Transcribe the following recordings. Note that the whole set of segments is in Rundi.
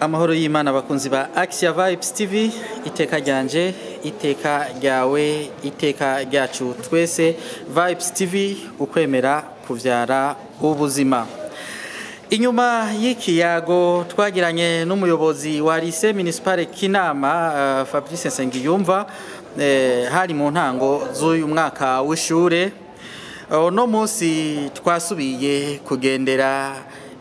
Amahoro y'Imana bakunzi ba Axia Vibes TV, iteka ryanje, iteka ryawe, iteka ryacu twese. Vibes TV, ukwemera kuvyara ubuzima. Inyuma y'ikiyago twagiranye n'umuyobozi wa Lycée Municipal Kinama Fabrice Nsengiyumva hari mu ntango z'uyu mwaka w'ishure. No munsi twasubiye kugendera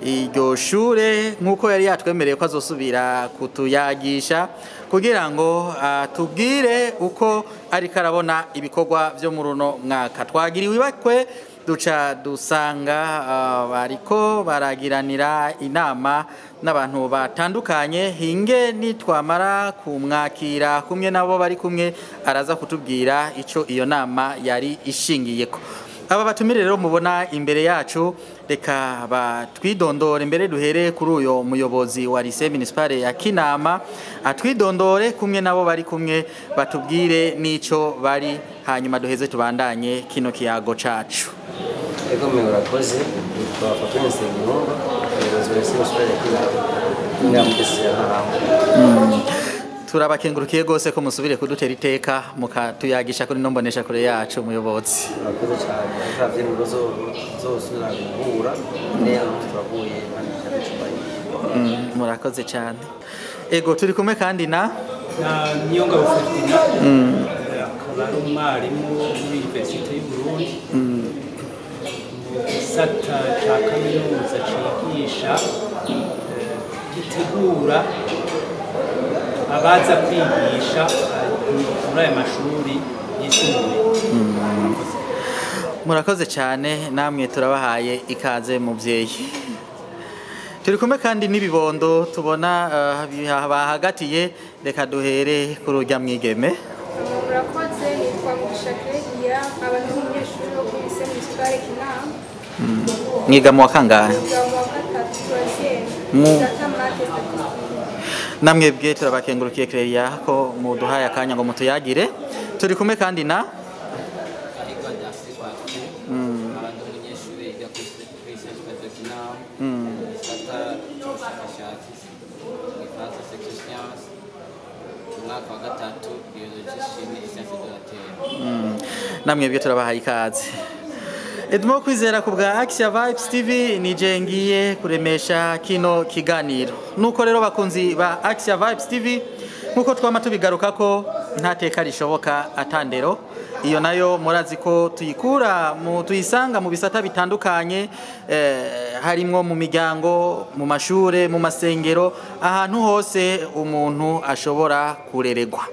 iryo shure nkuko yari yatwemereye ko azosubira kutuyagisha kugira ngo tubwire uko ariko arabona ibikorwa byo mu runo mwaka. Twagiriwe ibakwe duca dusanga bariko baragiranira inama n'abantu batandukanye. Hinge nitwamara kumwakira kumwe nabo bari kumwe araza kutubwira ico iyo nama yari ishingiyeko. Aba batumire rero mubona imbere yacu, reka batwidondore mbere duhere kuri uyo muyobozi wa Lycée Municipal ya Kinama, atwidondore kumwe nabo bari kumwe batubwire nico bari, hanyuma duheze tubandanye kino kiyago cacu. Ego murakoze, yitwa Fabrice Nsengiyumva, umuyobozi wa Lycée Municipal ya Kinama Mugesera. Turabakengurukiye gose ko musubire kudutera iteka mukatuyagisha kuri nombonesha kure yacu umuyobozi. Murakoze cyane, tavye murozo zosura guhura nero turavuye murakoze cyane. Ego turi kumwe kandi na Niyonga Ferdinand, akaba ari umwarimu muri Université y'u Burundi, gisata cya kaminuza cigisha gitegura abaza kwigisha muri aya mashuri yisumbuye. Murakoze cyane, namwe turabahaye ikaze muvyeyi. Turi kumwe kandi n'ibibondo tubona bahagatiye, reka duhere kuri urya mwigeme. Murakoze, nitwa Mugisha Claudia, aba ndi umunyeshuri wo kuri Lycée Municipal Kinama. Mwiga mu wa kangahe? Mwiga mu wa gatatu troisième. Namwe bwe turabakengurukiye Claudia ko muduhaye akanya ngo mutuyagire. Turi kumwe kandi na namwe bwe turabahaye ikaze. Edmo kwizera ku bwa Axia Vibes TV nije ngiye kuremesha kino kiganiro. Nuko rero bakunzi ba Axia Vibes TV, nkuko twama tubigaruka ko nta teka rishoboka atandero. Iyo nayo murazi ko tuyikura tuyisanga mu bisata bitandukanye, harimwo mu miryango, mu mashure, mu masengero, ahantu hose umuntu ashobora kureregwa.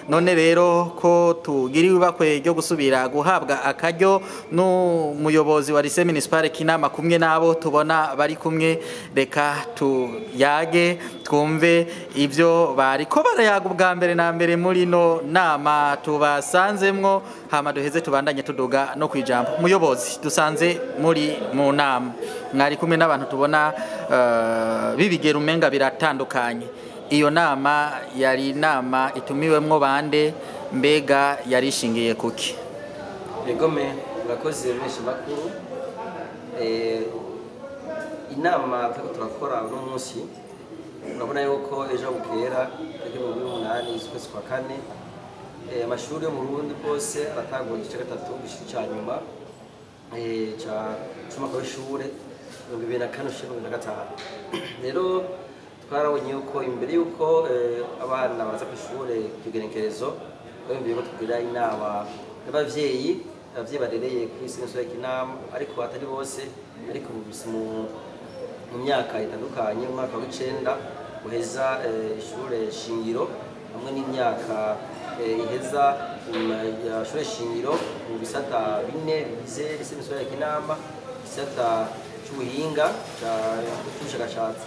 None rero ko tugiriwe ibakwe ryo gusubira guhabwa akaryo n'umuyobozi wa Lycée Municipal Kinama kumwe nabo tubona bari kumwe, reka tuyage twumve ivyo bariko barayaga ubwa mbere na mbere muri no nama tubasanzemwo, hama duheze tubandanye tuduga no kwijambo. Muyobozi, dusanze muri mu nama, mwari kumwe n'abantu tubona bibigera umenga biratandukanye. Iyo nama yari nama itumiwemwo bande, mbega yari ishingiye kuki? Ego murakoze mesha makuru. Inama turakora uno munsi, urabona yuko ejo bukera ariko mu 8 z'ukwezi kwa kane amashuri yo mu Burundi bose aratangura igice gatatu gishika nyuma ca cy'umwaka w'ishure 2004-2005. Rero twarabonye yuko imbere yuko abana baza ku ishure kigenekerezo bimbiye ko tugira inama n'abavyeyi barereye kuri Lycée Municipal Kinama, ariko atari bose, ariko mu myaka itandukanye, mu mwaka w'icenda uheza ishure shingiro hamwe n'imyaka iheza ishure shingiro mu bisata bine bigize Lycée Municipal Kinama, bisata cy'ubuhinga cy'ubushakashatsi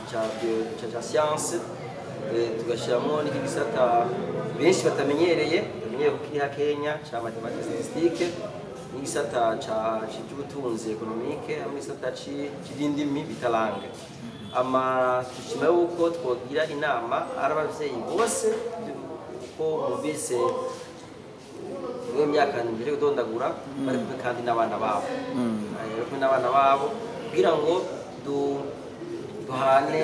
cya siyanse, tugashyiramo n'igisata benshi batamenyereye ko kiri hakenya cya matematike statistique, n'igisata cy'ubutunzi economique hamwe n'isata cy'indimi bita langue. Dushima yuko twogira inama ari abavyeyi bose ko bumvise mu myaka mbere kudondagura, bari kumwe kandi n'abana babo kugira ngo duhane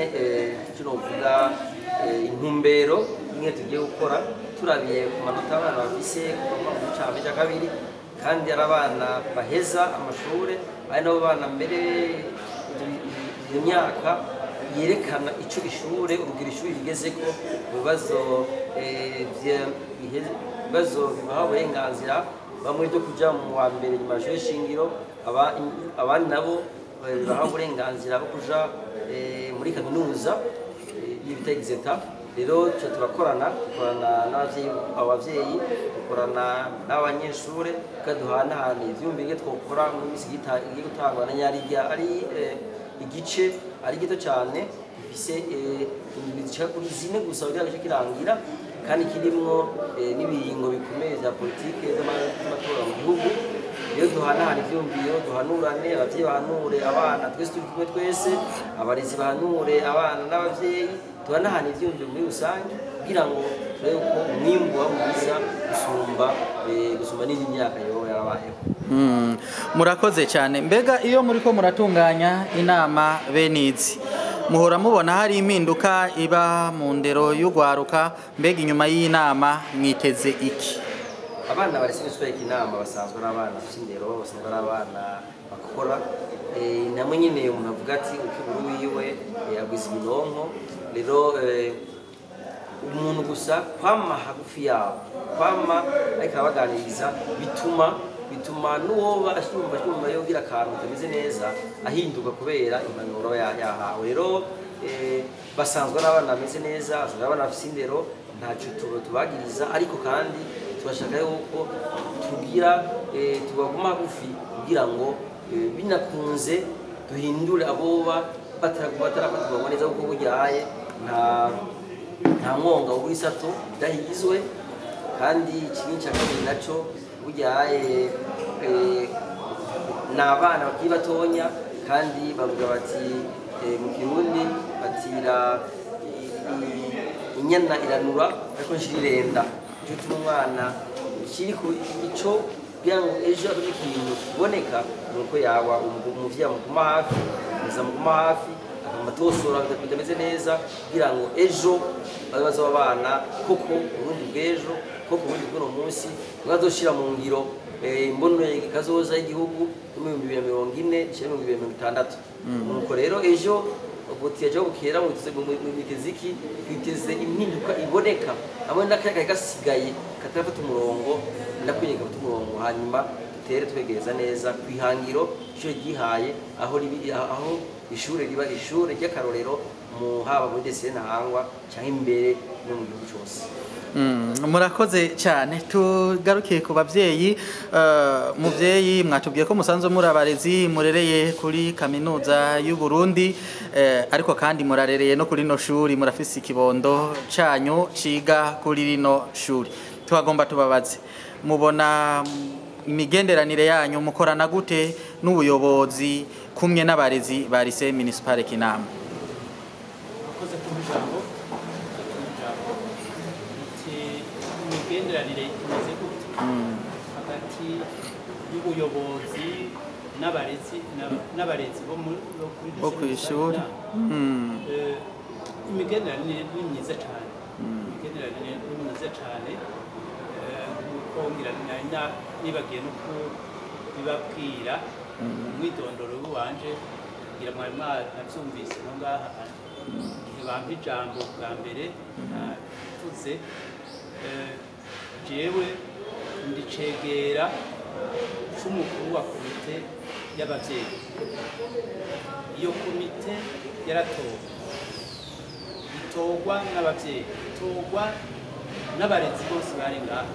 kino vuga intumbero imwe tugiye gukora turabiye ku manota abana bafise kuva mu cya mbere cya kabiri kandi ari abana baheza amashuri ari nabo bana mbere iyo myaka yerekana icyo ishure urugero ishuri rigeze ko ibibazo bibaha uburenganzira bamwe byo kujya mu wa mbere nyuma y'ishuri shingiro abandi nabo baha uburenganzira bwo kuja muri kaminuza y'ibita exeta rero turakorana n'abavyeyi dukorana n'abanyeshure kaduhanahana ivyumvire twokora mu minsi igiye gutangwa na nyarya ari igice ari gito cyane bifise ibicika kuri zine gusa kugira ngo kirangira kandi kirimwo n'ibiringo bikomeye bya politike z'amatora mu gihugu iyo duhanahana ivyumviro duhanurane abavyeyi bahanure abana twese turi kumwe twese abarezi bahanure abana n'abavyeyi duhanahana ivyumviro muri rusange kugira ngo turebe ko umwimbu wa mwiza gusumba n'indi myaka yoba yarabayeho. Murakoze cyane. Mbega iyo muriko muratunganya inama benizi muhora mubona hari impinduka iba mu ndero y'ugwaruka, mbega inyuma y'inama mwiteze iki? Abana barisinzwe inama basanzwe ari abana b'indero, basanzwe ari abana bakora namwe nyine umuntu avuga ati ukiburu wiwe yagwiza ibinonko rero umuntu gusa kwama hagufi yabo kwama ariko abaganiriza bituma n'uwoba ashumba yogira akantu kameze neza ahinduka kubera impanuro yahawe rero basanzwe ari abana bameze neza basanzwe abana bafite indero ntacyo tubagiriza ariko kandi tubashaka yuko tubaguma hagufi kugira ngo binakunze duhindure aboba batarafatirwa neza kuko buryaye nta mwonga w'isato udahizwe kandi ikindi cya kabiri nacyo buryaye ni abana bakiri batonya kandi bavuga bati mu kirundi batira inyana iranura ariko nshyirirenda icyo tuma umwana kiri ku icyo kugira ngo ejo abe ikintu kiboneka ni uko yaba umuvyeyi amuguma hafi amuguma hafi amatosora bitameze neza kugira ngo ejo babe bazoba abana koko ubundi bw'ejo koko ubundi bw'uno munsi bazoshira mu ngiro imbono kazoza y'igihugu mu 2040 cyangwa 2060 nuko rero ejo ubutiye cyo bukera mu miteziki kwiteze impinduka iboneka hamwe n'akaya gasigaye katarafata umurongo ndakwinyeka gufata umurongo hanyuma dutere twegereza neza kwihangiro ishure gihaye aho ishure riba ishure ry'akarorero mu haba muri desene hangwa cyangwa imbere no mu gihugu cyose. Murakoze cyane. Tugarukiye ku bavyeyi. Muvyeyi mwatubwiye ko musanzwe muri abarezi murereye kuri kaminuza y'u Burundi ariko kandi murarereye no kuri no shuri murafise ikibondo canyu ciga kuri rino shuri. Twagomba tubabaze mubona imigenderanire yanyu mukorana gute n'ubuyobozi kumwe n'abarezi ba lycée municipal Kinama? Akoze ku ijambo imigenderanire imeze gute hagati y'ubuyobozi n'abarezi bo ku ishuri. Imigenderanire ni myiza cyane. Imigenderanire ni myiza cyane kongirana nibagiye no kubibabwira umwidondoro wanje ngira mwari navyumvise no ngaha bampa ijambo bwa mbere navuze jewe ndicegera c'umukuru wa komite y'abavyeyi. Iyo komite yaratowe itorwa n'abavyeyi itorwa n'abarezi bose bari ngaha.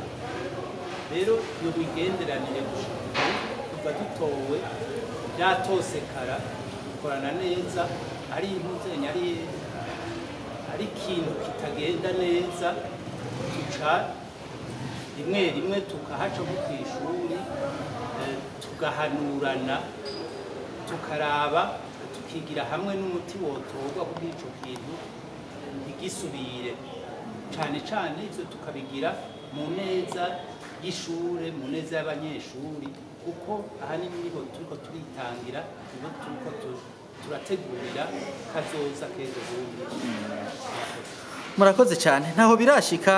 Rero iyo bigenderanire kuva dutowe byatosekara dukorana neza ari impuzenya ari ikintu kitagenda neza tuca rimwe tukahaca mu kwishuri tugahanurana tukaraba tukigira hamwe n'umuti wotorwa kuri ico kintu ntigisubire cane ivyo tukabigira mu neza y'ishure mu neza y'abanyeshuri kuko ahanini niho turiko turitangira niho turiko turategurira kazoza keza bundi. murakoze cyane ntaho birashika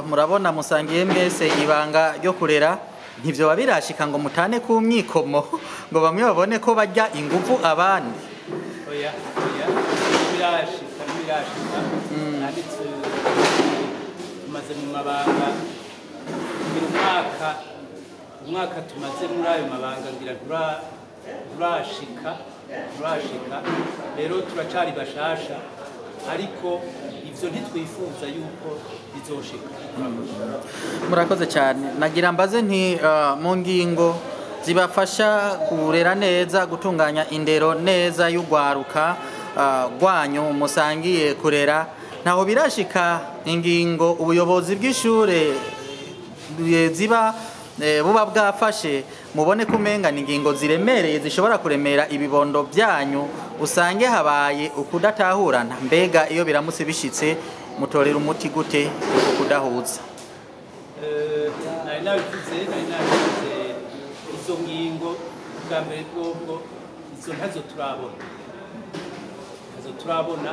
murabona musangiye mwese ibanga ryo kurera ntivyo babirashika ngo mutane ku myikomo ngo bamwe babone ko bajya ingufu abandi oya birashika nanditse tumaze mu mabanga umwaka tumaze muri ayo mabanga ngira turashika rero turacari bashasha ariko ivyo ntitwifuza yuko bizoshika murakoze cyane nagira mbaze nti mu ngingo zibafasha kurera neza gutunganya indero neza y'ugwaruka rwanyu musangiye kurera ntaho birashika ingingo ubuyobozi bw'ishure ziba buba bwafashe mubone kumenga ingingo ziremereye zishobora kuremera ibibondo byanyu usange habaye ukudatahurana mbega iyo biramutse bishitse mutorera umuti gute uko kudahuza nari nabivuze izo ngingo bwa mbere bwobwo izo ntazo turabona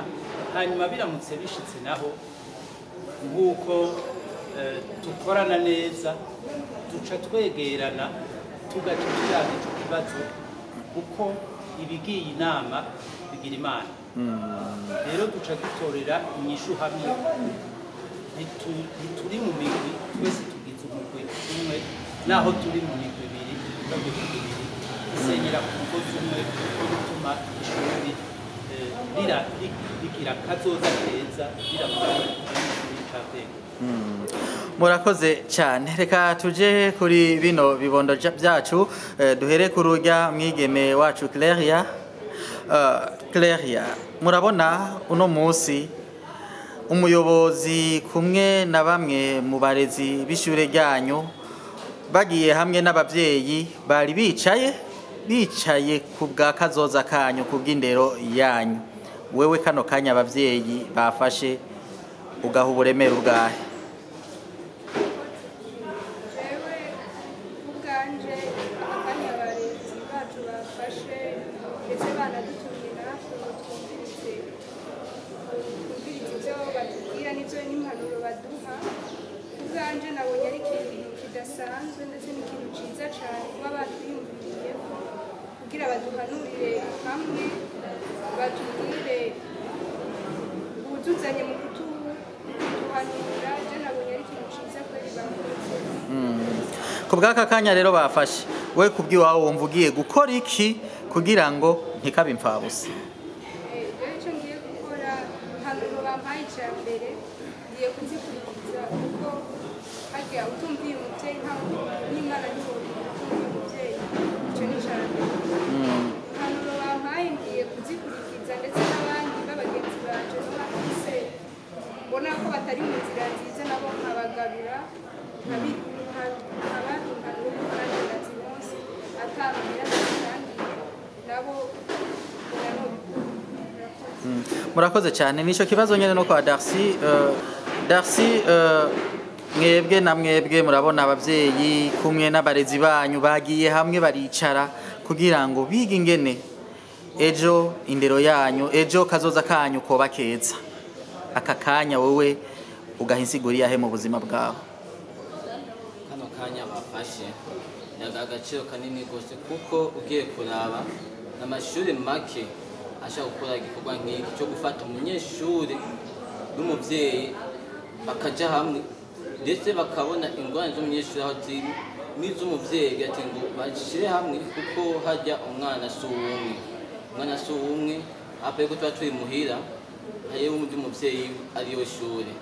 hanyuma biramutse bishitse naho nk'uko tukorana neza duca twegerana tugaca tujyana icyo kibazo kuko ibigiye inama bigira imana rero duca dutorera inyishu hamwe ntituri mu migwi twese tugize umugwi umwe naho turi mu migwi ibiri isenyera ku mugozi umwe wo gutuma ishuri rigira kazoza keza murakoze cyane reka tuje kuri bino bibondo byacu duhere ku rujya mwigeme wacu Claria murabona uno munsi umuyobozi kumwe na bamwe mu barezi b'ishure ryanyu bagiye hamwe n'abavyeyi bari bicaye ku bwa kazoza kanyu ku bw'indero yanyu wewe kano kanya abavyeyi bafashe ugaha uburemere ubwahe kugira baduhanurire hamwe batubwire ubuzuzanye mu kutuhanura je nabonye ari ikintu ciza kweri bakoze ku bw'aka kanya rero bafashe we kubw'iwawe wumva ugiye gukora iki kugira ngo ntikabe impfabusa icyo ngiye gukora impanuro bampaye icya mbere ngiye kuzikurikiza kuko hagiye utumviye umubyeyi ntabwo n'imana ntibonye utumviye umubyeyi icyo ni icya mbere impanuro bampaye ngiye kuzikurikiza ndetse n'abandi b'abagenzi banje no bafise mbona ko batari mu nzira nziza nabo nkabagarura nkabandi impanuro kandi ndazibonse atamira kandi nabo murakoze cyane nico kibazo nyene no kwa Darcy mwebwe na mwebwe murabona abavyeyi kumwe n'abarezi banyu bagiye hamwe baricara kugira ngo bige ingene ejo indero yanyu ejo kazoza kanyu koba keza aka kanya wowe ugahinsigura yahe mu buzima bwawe kano kanya bafashe agaciro kanini gose kuko ugiye kuraba n'amashuri make ashaka gukora igikorwa nk'iki cyo gufata umunyeshuri n'umuvyeyi bakaja hamwe ndetse bakabona ingorane z'umunyeshuri aho ziri n'iz'umuvyeyi ati ngo bashire hamwe kuko hajya umwana si uwumwe apa yuko tuba turi muhira hariho undi muvyeyi ariyo shuri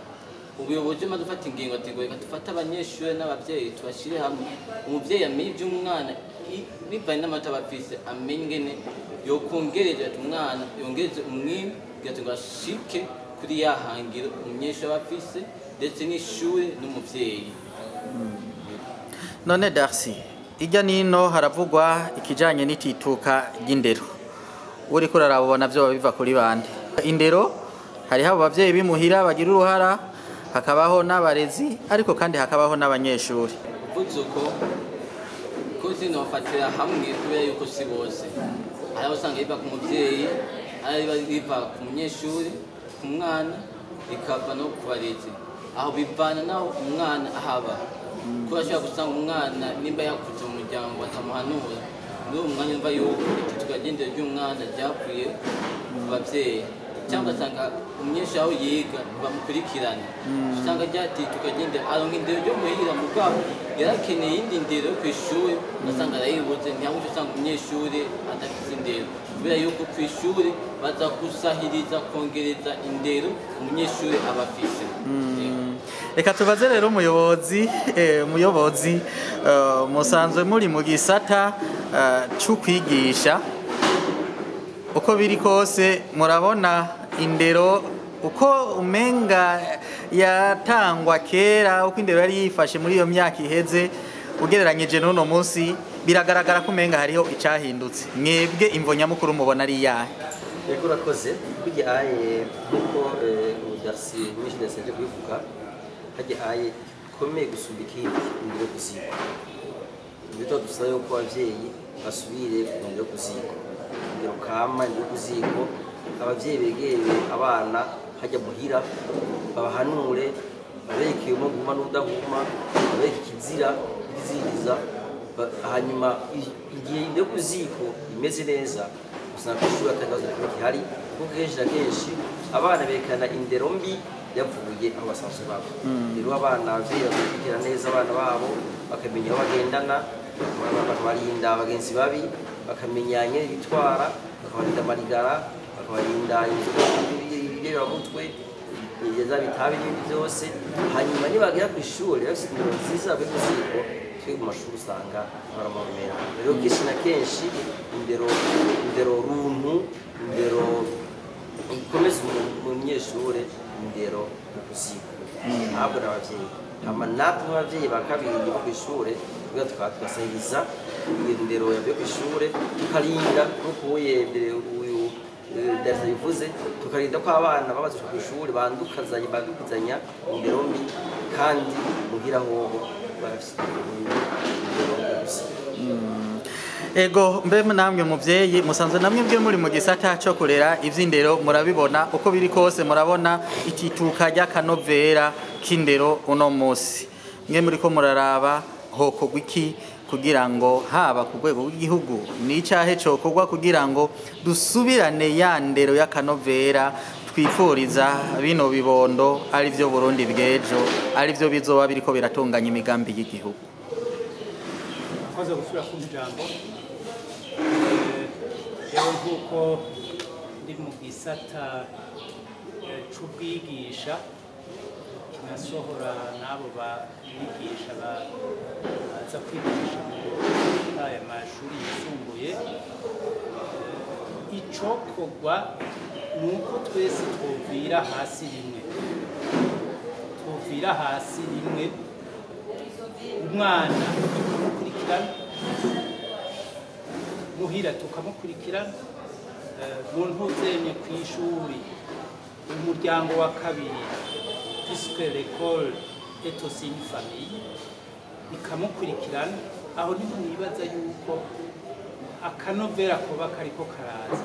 ubuyobozi maze ufata ingingo ati ngo reka dufate abanyeshuri n'abavyeyi tubashire hamwe umuvyeyi amenye ivy'umwana bivanye n'amata bafise amenye ingene yokongereza umwana yongereze umwimbu kugira ngo ashike kuri yahangiro umunyeshuri abafise ndetse n'ishuri n'umuvyeyi none Darcy ijya nino haravugwa ikijanye n'itituka ry'indero uriko urarabona vyo biva kuri bande indero hari habo bavyeyi bimuhira bagira uruhara hakabaho n'abarezi ariko kandi hakabaho n'abanyeshuri vuzuko ko zinofatira hamwe kubera yuko si bose hari usanga biva ku muvyeyi hari biva ku munyeshuri ku mwana bikava no ku barezi aho bivana naho umwana ahaba kuko ashobora gusanga umwana nimba yakuze mu muryango batamuhanura n'uwo mwanya umva yuko tukagendera ry'umwana ryavuye ku babyeyi cyangwa asanga umunyeshuri aho yiga bamukurikirana usanga ryati tukagendera aronka indero ryo muhira mugabo yarakeneye iyindi ndero yo ku ishuri ugasanga arayibuze ntiyabuze usanga umunyeshuri adafite indero kubera yuko ku ishuri baza gusahiriza kongereza indero umunyeshuri aba afise. Reka tubaze rero umuyobozi musanzwe muri mu gisata cyo kwigisha uko biri kose murabona indero uko umenga yatangwa kera uko indero yari yifashe muri iyo myaka iheze ugereranyije n'uno munsi biragaragara ko umenga hariho icyahindutse mwebwe imvo nyamukuru mubona ari iyahe? Yego urakoze bigiye nkuko Darcy Michel yaseje kubivuga hagiye komeye gusumba ikindi indero kuziko bito dusaba yuko abavyeyi basubire ku ndero kuziko indero kama indero kuziko abavyeyi begere abana hajya muhira babahanure babereke umuguma n'udahuma babereke ikizira ikiziriza hanyuma igihe indero kuziko imeze neza usanga ishuri atakaza kihari kuko kenshi na kenshi abana berekana indero mbi yavuye aho basanzwe baba rero abana abavyeyi bakurikira neza abana babo bakamenya aho bagendana bakabarinda abagenzi babi bakamenya nyene bitwara bakabarinda amarigara bakabarinda ibigeramutwe za bitabi n'ibindi byose hanyuma nibagera ku ishuri bafite indero nziza bari kuziko twe mu mashuri usanga baramamera rero kenshi na kenshi indero runtu indero ikomeza umunyeshuri indero kuziko ntabwo n'abavyeyi ama natwe abavyeyi bakabiri bo ku ishuri tugasahiriza indero yavuye ku ishuri tukarinda nk'uko uyu Darcy bivuze tukarinda ko abana babaze ku ishuri bandukizanya indero mbi kandi muhira hoho barafite indero Ego mbe namwe muvyeyi musanzwe namwe byo muri mu gisata cyo kurera ivy'indero murabibona uko biri kose murabona itituka rya kanovera k'indero uno munsi mwe muri ko muraraba hokogwa iki kugira ngo haba ku rwego rw'igihugu n'icahe cokogwa kugira ngo dusubirane ya ndero ya kanovera twifuriza bino bibondo ari byo Burundi bwejo ari byo bizoba biriko biratunganya imigambi y'igihugu. Akoze gusura ku ijambo rero nkuko ndi mu gisata c'ubwigisha kinasohora n'abo bigisha baza kwigisha muri aya mashuri yisumbuye icokogwa nuko twese twovira hasi rimwe umwana tukamukurikirana muhira tukamukurikirana mu ntuzenye ku ishuri umuryango wa kabiri puisque l'école est aussi une famille ikamukurikirana aho ntimwibaza yuko akanovera koba kariko karaza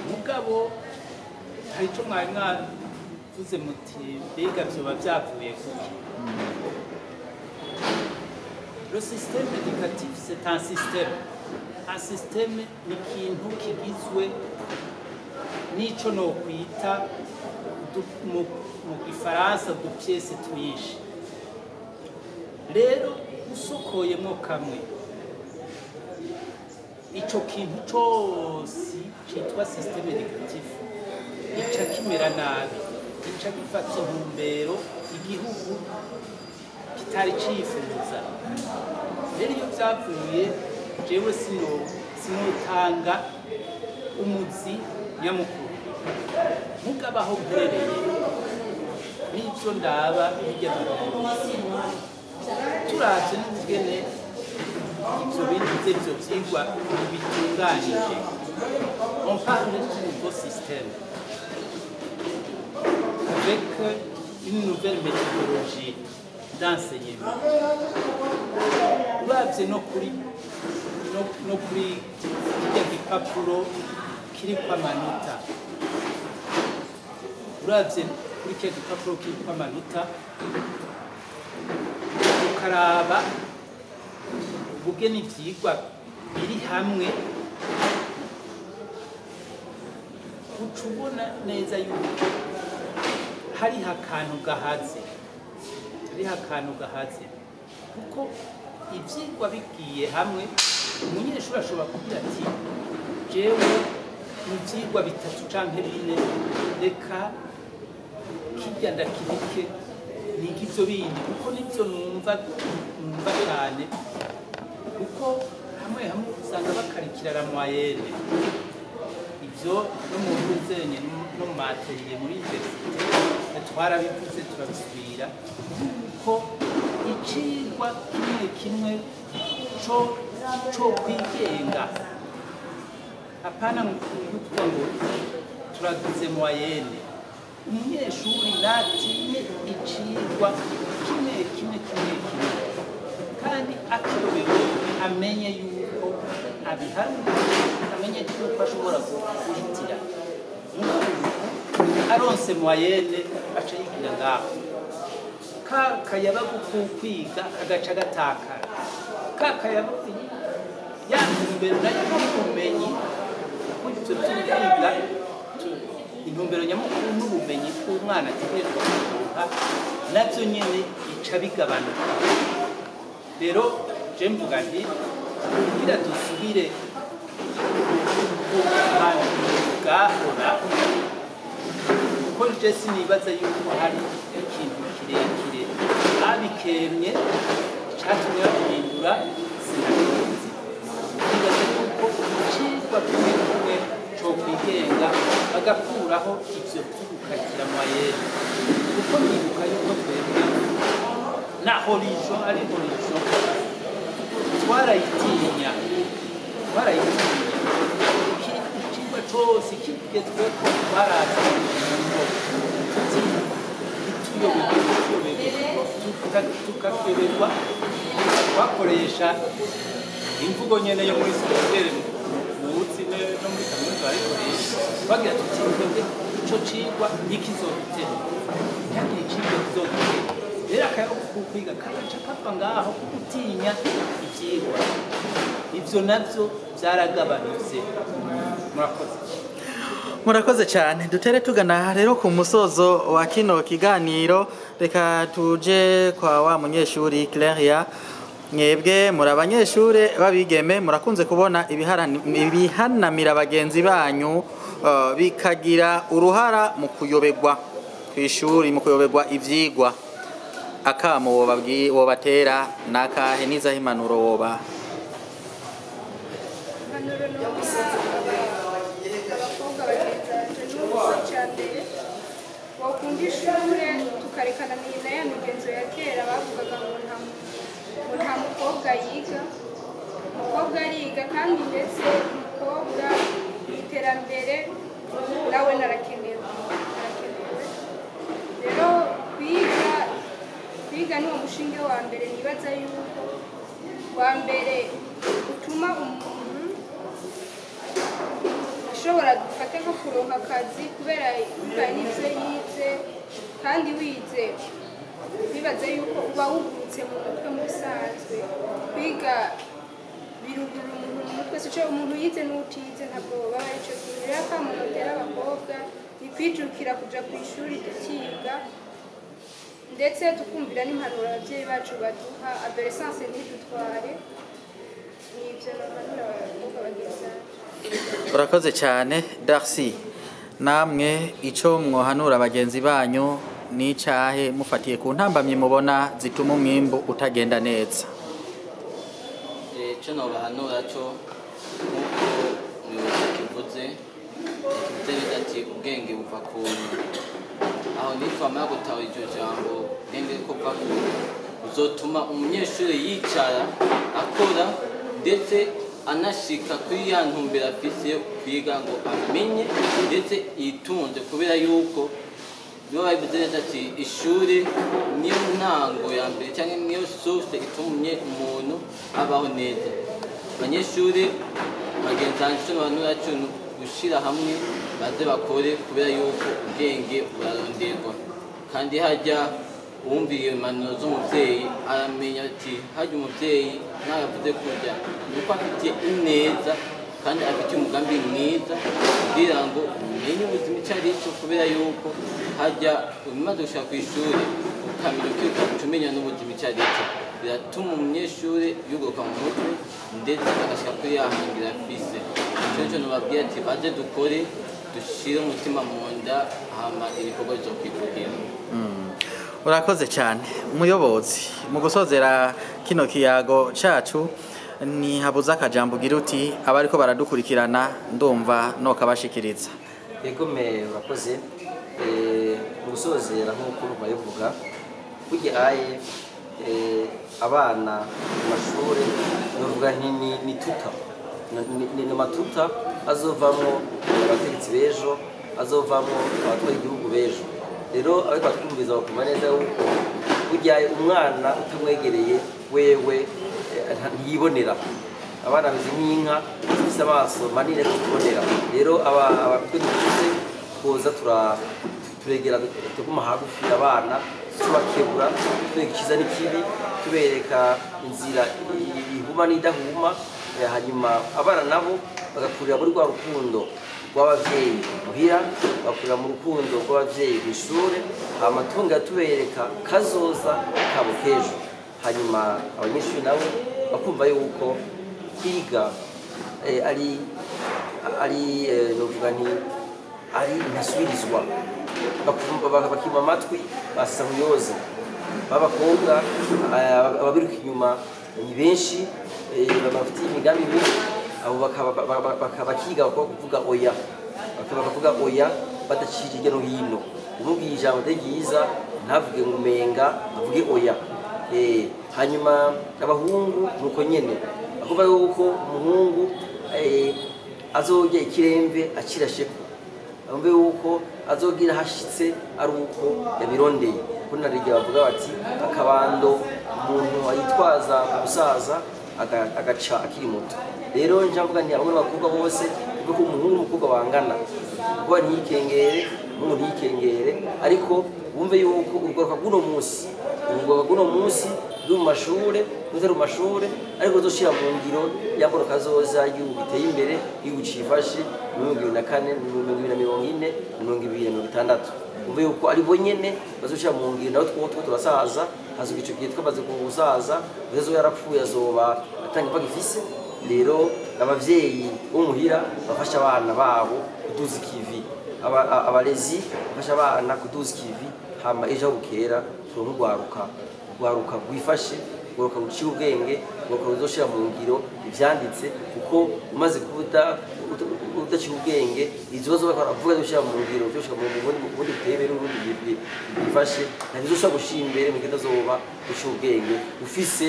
mugabo hari ico mwari mwavuze muti mbega vyoba vyavuye kuki. Le système éducatif, c'est un système. Un système ni ikintu kigizwe n'ico nokwita mu gifaransa udupiese twinshi. Rero usokoyemwo kamwe ico kintu cose citwa système éducatif ica kimera nabi ica gifata intumbero igihugu kitari cifuza. Rero iyo vyavuye jewe sinotanga umuzi nyamukuru mugabo aho mperereye n'ivyo ndaba hirya no hino turavye n'ingene ivyo bintu vy'ivyo vyigwa bitunganije. On parle d'un nouveau système avec une nouvelle méthodologie d'enseignement. Uravye no kuri kirya gipapuro kiriko amanota uravye kuri ke dupapuro kitwa amanota ukaraba ubugeni ivyigwa biri hamwe uca ubona neza yuko hariho akantu gahaze kuko ivyigwa bigiye hamwe umunyeshuri ashobora kugira ati jewe mu vyigwa bitatu canke bine reka kirya ndakibike nigivyo bindi kuko nivyo numva cane kuko hamwe usanga bakarikira la moyenne ivyo no mu buzenye no mu atelier muri université twarabivuze turabisubira ko icigwa kimwe co kwigenga apana kuvuga ngo turagize moyenne umunyeshuri natinye icigwa kimwe kandi akiyobewe amenye yuko abiharura amenye yuko ashobora guhitira aronse moyenne aca yigira ngaho kakayabagu kukwiga agaca gatakara kakayabagu yantumbero nayo n'ubumenyi ivyo vy'ubwiga intumbero nyamukuru n'ubumenyi bw'umwana ategerezwa kuronka navyo nyene bica bigabanuka rero je mvuga nti kugira dusubire gahora kuko je sinibaza yuko hari ikintu kirekire abikemye catumye bahindura sinabizi nibaza yuko icigwa kimwe co kwigenga bagakuraho ivyo vy'ugukatira moyenne kuko nibuka yuko twebwe na horizon ari horizon twarayitinya ikigwa cose kigezweko twaraza tukayoberwa twakoresha imvugo nyene yo muri segondere muzi no muri kaminuza barikoresha bagira tuti twebwe ico cigwa nikizodutera ntakiri cigwa kizodutera rero akayaho kukwiga kagaca kava ngaho gutinya ivyigwa ivyo navyo vyaragabanutse murakoze cyane dutere tugana rero ku musozo wa kino kiganiro reka tuje kwa wa munyeshuri Claria mwebwe muri abanyeshure babigeme murakunze kubona ibihanamira bagenzi banyu bikagira uruhara mu kuyoberwa kw'ishuri mu kuyoberwa ivyigwa akamo wobatera nakahe nizaho impanuro woba abakobwa bagenzanje n'ubuso cya mbere wakunda ishure tukarekana na ya migenzo ya kera bavugaga ngo nta mukobwa yiga umukobwa ariga kandi ndetse umukobwa iterambere nawe narakenewe rero kwiga ni umushinge wa mbere nibaza yuko wa mbere utuma umuntu ashobora gufata nko kuronka akazi kubera bivanye n'ivyo yize kandi wize bibaza yuko uba wugurutse mu mutwe musanzwe kwiga birugurura umuntu mu mutwe sico umuntu yize n'utize ntabwo baba arico kintu rero akamunotera abakobwa ikwijukira kuja kw'ishuri tukiga ndetse tukumvira n'impanuro abavyeyi bacu baduha adolescence ntidutware nivyo n'impanuro abakobwa bagezanje. urakoze cyane Darcy namwe ico mwohanura bagenzi banyu nicahe mufatiye ku ntambamye mubona zituma umwimbu utagenda neza ico nobahanura co nkuko kivuze ati ubwenge buva ku aho nitwamara gutaha iryo jambo ubwenge kuva ku uzotuma umunyeshuri yicara akora ndetse anashika kuri ya ntumbero afise yo kwiga ngo amenye ndetse yitunze kubera yuko niyo babivuze neza ati ishuri niyo ntango ya mbere cyangwa niyo source itumye umuntu abaho neza abanyeshuri bagenzanje n'abantu yacu gushira hamwe baze bakore kubera yuko ubwenge buraronderwa kandi hajya wumviye impanuro z'umuvyeyi aramenya ati hajya umuvyeyi ntayavuze kurya nuko afitiye ineza kandi afitiye umugambi mwiza kugira ngo umenye ubuzima icyo ari cyo kubera yuko hajya umaze gushika ku ishuri ukamenya ukiruka umenya n'ubuzima icyo ari cyo biratuma umunyeshuri yuguruka mu mutwe ndetse agashika kuri yahangira afise icyo cyo nubabwira ati baze dukore dushire umutima mu nda hama ibikorwa bizokwivugira. Urakoze cyane umuyobozi mu gusozera kino kiyago cacu ni habuza akajambo ugira uti abariko baradukurikirana ndumva no kabashikiriza. Yego me urakoze mu gusozera nk'uko bayivuga burya aye abana mu mashuri bavuga ni tuta ni matuta azovamo abategetsi bejo azovamo abatwara igihugu bejo rero ariko twumviza bakuma neza yuko burya umwana utamwegereye wewe ntiyibonera abana bimeze nk'inka zifite amaso manini tukibonera rero twese twoza turegera tuguma hagufi abana tubakebura tubereka icyiza n'ikibi tubereka inzira ihuma n'idahuma hanyuma abana nabo bagakurira muri rwa rukundo rw'abavyeyi muhira bakurira mu rukundo rw'abavyeyi mw'ishure amatungo tubereka kazoza kabo kejo hanyuma abanyeshuri nabo bakumva yuko kwiga ari novuga nti ari ntasubirizwa bakima amatwi basa muyoza b'abakobwa ababiruka inyuma ni benshi bafite imigambi mibi abo bakiga kuvuga oya bakavuga oya badaciye hirya no hino umubwiye ijambo ryiza ntavuge ngo umenga avuge oya hanyuma abahungu nuko nyene avuga yuko umuhungu azojya ikiremve akirasheko ambe yuko azogira hashitse ari uko yabirondeye kuna rige bavuga bati akabando umuntu ayitwaza umusaza agaca akiri muto rero njamvuga nti abamwe bakobwa bose kuko umuhungu n'umukobwa bangana kuko ntiyikengere umuntu ntiyikengere ariko bumve yuko urugoroka guno munsi uri mu mashure utari mu mashure ariko uzoshira mu ngiro yamboro kazoza igihugu giteye imbere igihugu cifashe mu 2024 mu 2040 umve yuko ari bo nyene bazoshira mu ngiro naho two turasaza hazo gico gihe twamaze kubusaza uzo yarapfuye azoba atanga bagifise rero abavyeyi umuhira bafasha abana babo kuduza ikivi abarezi bafasha abana kuduza ikivi hama ejo bukera turumugwaruka gwifashe gwaruka gucira ubwenge gwaruka uzoshira mu ngiro ivyanditse kuko umaze kubuta udacira ubwenge izibazo bakavuga gushira mu ngiro byoshika mu bundi tebe n'ubundi bifashe ntizoshobora gushira imbere mu gihe azoba gucira ubwenge ufise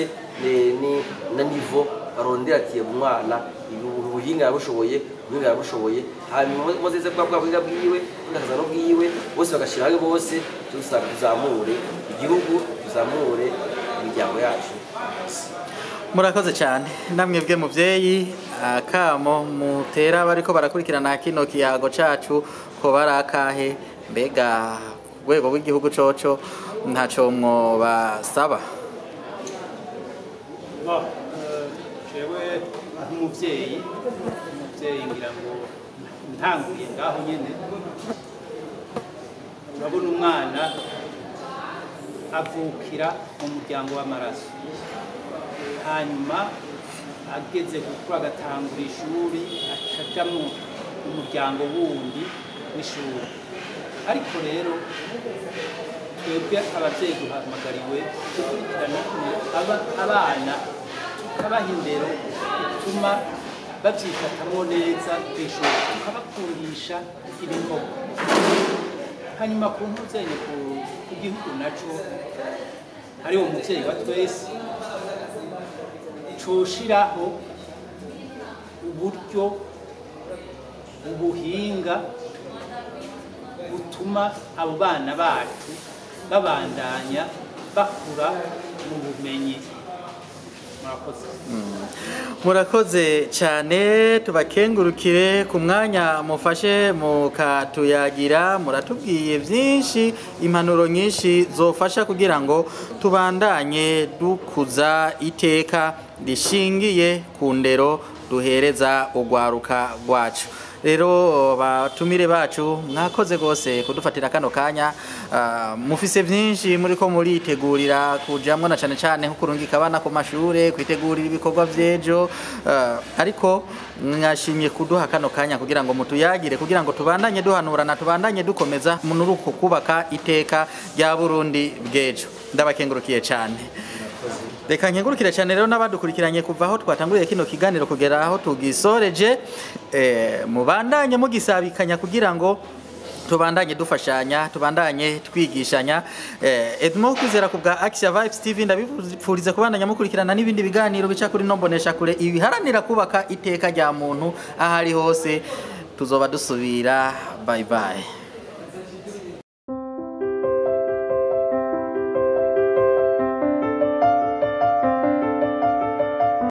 na niveau arondera ati umwana ubuhinga yabushoboye hanyuma mozeze bwa bwiga bwiwe n'akaza no bwiwe bose bagashira hamwe bose tusanga tuzamure igihugu tuzamure imiryango yacu. Murakoze cyane namwebwe muvyeyi akamo mutera bariko barakurikirana kino kiyago cacu ko barakahe mbega rwego rw'igihugu coco ntaco mwobasaba. Jewe nk'umuvyeyi ngira ngo ntanguye ngaho nyene urabona umwana avukira mu muryango w'amaraso hanyuma ageze gukura agatangura ishuri acaja mu muryango wundi w'ishuri ariko rero twebwe abavyeyi duhamagariwe gukurikirana abana tukabaha indero ituma babyifatamwo neza kw'ishuri tukabakundisha ibikorwa hanyuma ku ntuzeye ku gihugu naco hari umuvyeyi wa twese coshiraho uburyo ubuhinga butuma abo bana bacu babandanya bakura mu bumenyi murakoze. Murakoze cyane tubakengurukire ku mwanya mufashe mukatuyagira muratubwiye byinshi impanuro nyinshi zofasha kugira ngo tubandanye dukuza iteka rishingiye ku ndero duhereza ugwaruka rwacu. Rero batumire bacu mwakoze gose kudufatira kano kanya mufise byinshi muri ko muritegurira kujamwe na cyane cyane nko kurungika abana ku mashure kwitegurira ibikorwa vyejo ariko mwashimye kuduha kano kanya kugira ngo mutuyagire kugira ngo tubandanye duhanurana tubandanye dukomeza munuruko kubaka iteka rya Burundi bwejo. Ndabakengurukiye cyane. Reka nkengurukire cyane rero n'abadukurikiranye kuva aho twatanguriye kino kiganiro kugera aho tugisoreje mubandanye mugisabikanya kugira ngo tubandanye dufashanya tubandanye twigishanya Edmond Kwizera ku bwa Action Vibes TV ndabifuriza kubandanya mukurikirana n'ibindi biganiro bica kuri nombonesha kure ibiharanira kubaka iteka rya muntu ahari hose tuzoba dusubira bye bye.